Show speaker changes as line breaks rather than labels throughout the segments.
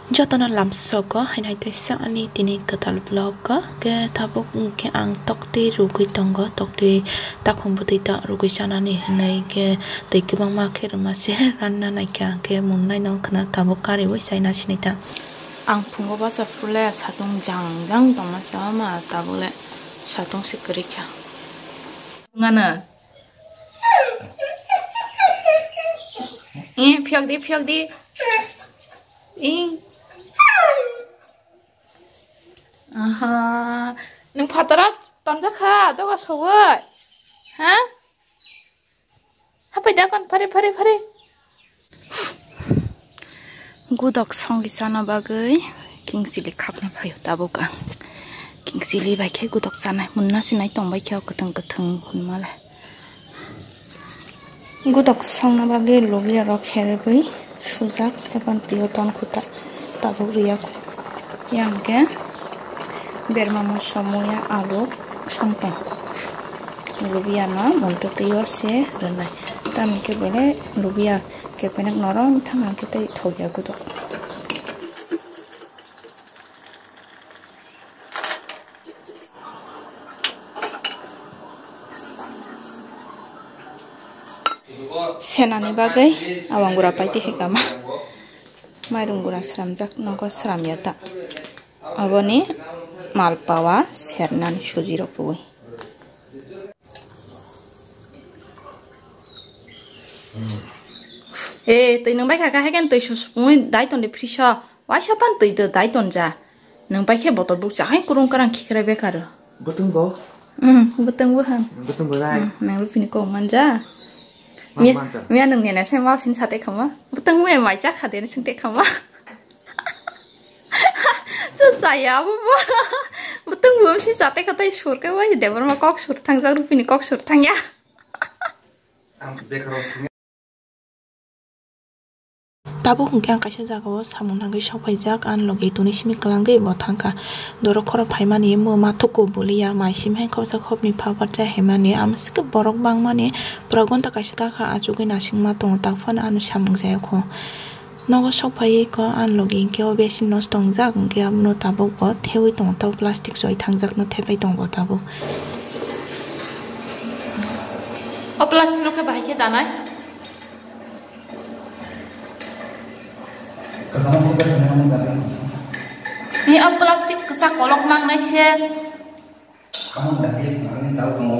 Jotana lamsoko hai tesa ani tini katal blog ke tabuk ke ang tokti rugui tongo tokti takhum butita rugui sanani hanai ke teki bang makhe rumase ranna naika ke munnai nong kana tabuk kari wai saina sinita ang pungo basa fule satung jang toma sama tabule satung sikrikya ngana phiok di aha nung patara tonja kha doga sowai ha hapai dakon pare gudok songi sana bagai kingsili khapna phayo tabuka kingsili bai khe gudok sana munna sinai tongbai khaw keteng hunmala gudok songna bagai lobia ro khelbai sujak eban tioton khuta tabuk riak yang ke bermamo semuanya alu sompong lubia na untuk tiyo se renai tapi ke bele lubia ke penak norom tangan kita thoya gudo senani bagai awang gura paiti hekama mairung gura seramjak nogo seramyata aboni malpawa sernan sujiro puwi tui nang bai kha hagen tui susupui daiton de frisa waisa pan tui de daiton ja nang bai khe botol buk ja hai kurung karang khikra bekar
betung go
betung buhan
betung go dai
nang rupini ko manja mi nang ne na sai mau sin sate khama betung me mai ja kha de singte khama saya bu betul belum sih sate kata sur ke wah debar mah kok sur tang zak rupini kok sur tang ya tabu hungkyang kaisa jagao samung nanggai sophaijak an logi tuni simi kalanggai bo thangka doro khoro phaimani mo mathuko bolia maisim hai khobsa khobni phabarja hemani amsike borok bangmani pragonta kaisa kha achugui nasingma tong takfan anu samung jayakho nogo sopai ko an logi ke obesin nos tongjak ke amno tabuk bo thewi tong taw plastic joi thangjak no thepai tong bo tabuk o plastic no ke bahai ke danai ni o plastic kesa kolok mangnai se
kamu dadi tahu kamu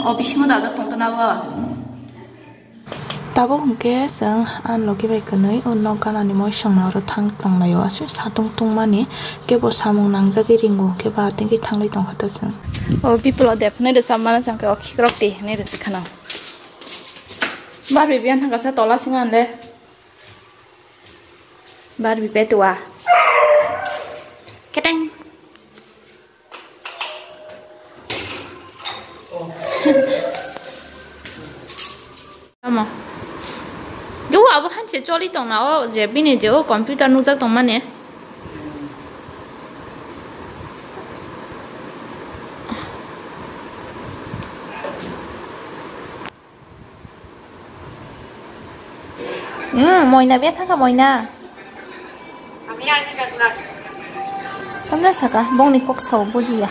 o bisimo daga tongtona wa tabo hungke sang an logi bai kanai onno kanani moi songna ro thang tonglayo asu satung tungmani kebo samung nangjagi ringo keba tengi thanglai tongkhata sang o people defne de samana sangke o khikrokti ne de sikhana bar bibian thanga sa tola singan le bar bi petua keteng ama Gua abu hanci coli tong nao jebi ni jauh komputer nuzak tong mana? Moina biar thang ka moina. Kamna saka bong ni kok sau buji ya.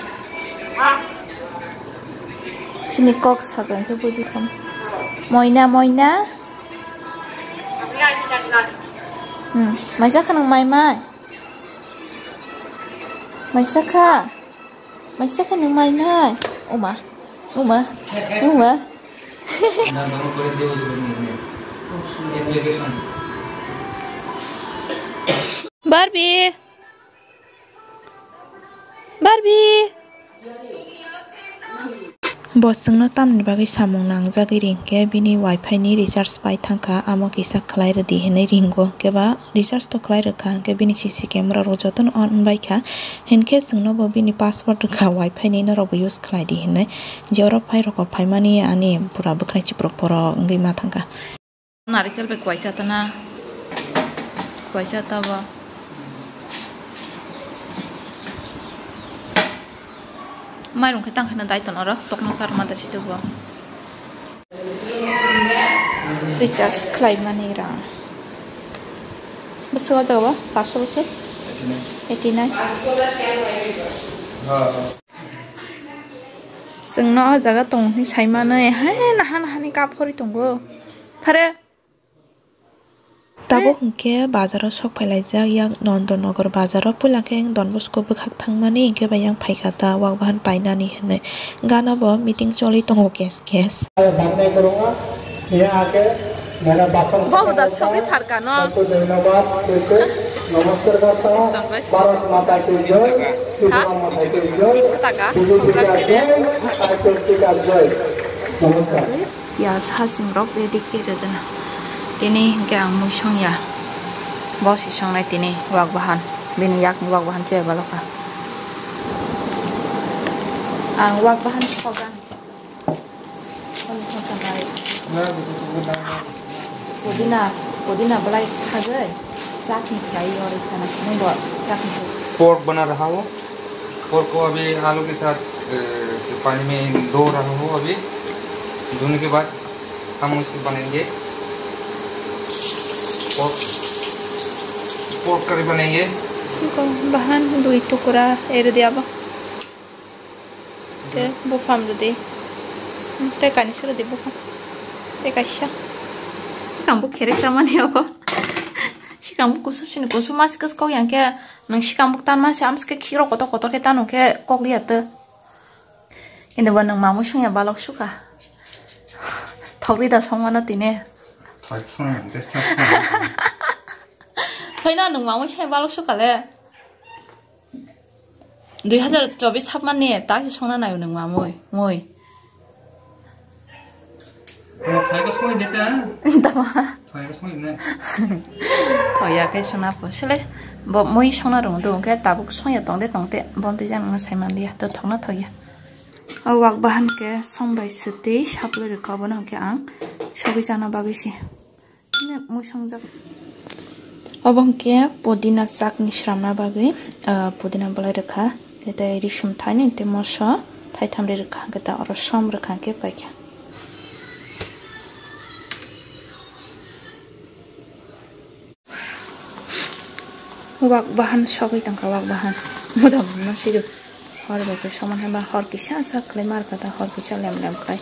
Sini kok saka itu buji kam. Moina. Mai saka nang mai. Mai saka nang mai. Uma. Barbie. Bosungno tamni bagai samung nangjagi ringke bini wifi ni recharge pai thangka amo kisa khlai redi hinai ringo keba recharge to khlai rakha ke bini cc camera ro joton on bai kha hinke sungno bo bini password rakha wifi ni no ro use khlai di hinai joro phai roko phai mani ani pura bukhnai chiprok poro ngai ma thangka narikel be kwaisa tana kwaisa taba mairung ketang kena daiton ora tokno sarma da situ bo recharge claim money ra बेसेबां जागोबा 500 बेसे 89 जोंना जागा दं नि साइमानो हाय नाहा नाहानि कापफोरि दंगो फारे दाबो हंके बाजाराव सक फैलायजा याक नन्दनगर बाजाराव पुलाके डन बस्को बखाक थांमानि इंके बायां फायखाता वाक बाहान पाइनानि हने गानाबो मीटिंग चलि दंगो केस बहुत सके फारका न
नमस्कार करता हूँ भारत माता की जय
100 টাকা
नमस्कार
या साजिं रक रेडि केरदना दिनै गां मुसंया बसि संनाय दिनै वाक बाहान बिनि याक वाक बाहान जे बालका आं वाक बाहान सगान पुदीना बलाई खागै जाखिन खाई और इस तरह नहीं बहुत जाखिन
पोर्क बना रहा हो। पोर्क को अभी आलू के साथ पानी में धो रहा हो। अभी धोने के बाद हम उसको बनेंगे पोर्क करी बनेंगे।
bahan dui tukura ere dia ba te bufam de te kanisura de bufam te kasha kambu kerek samani apa sikambu kusuk sini kusuk masih kes kau yang ke nang sikambu tan masih ams ke kiro kotor ke tanu ke kok lihat te ini banang mamu sing ya balok suka thogri da songwana tine Saya nang mamu sing balok suka le 2024 3만니 딱 성나나요 능 마모이 모이
Thai को सोई देता है
तमा
Thai को सोई ने
थया के सना पसले ब मोई सना रंग दो के ताबुक सोया तंगदे बमते जान साइमान लिया तो थंगना थया वाक बाहान के संबाय सते सापले रखाबन के आं सबै जाना बागैसि ने मोई संजा अबं के पुदिना साक निश्रामना बागै पुदिना बलाय रखा Kita iri shumtani inte mosa thai thamre rakha kita aro som rakha ke paikya wak bahan sogai tangka wak bahan mudam nasidu hor ba ko soman hamba hor kisa sa klemar kata hor kisa lem kai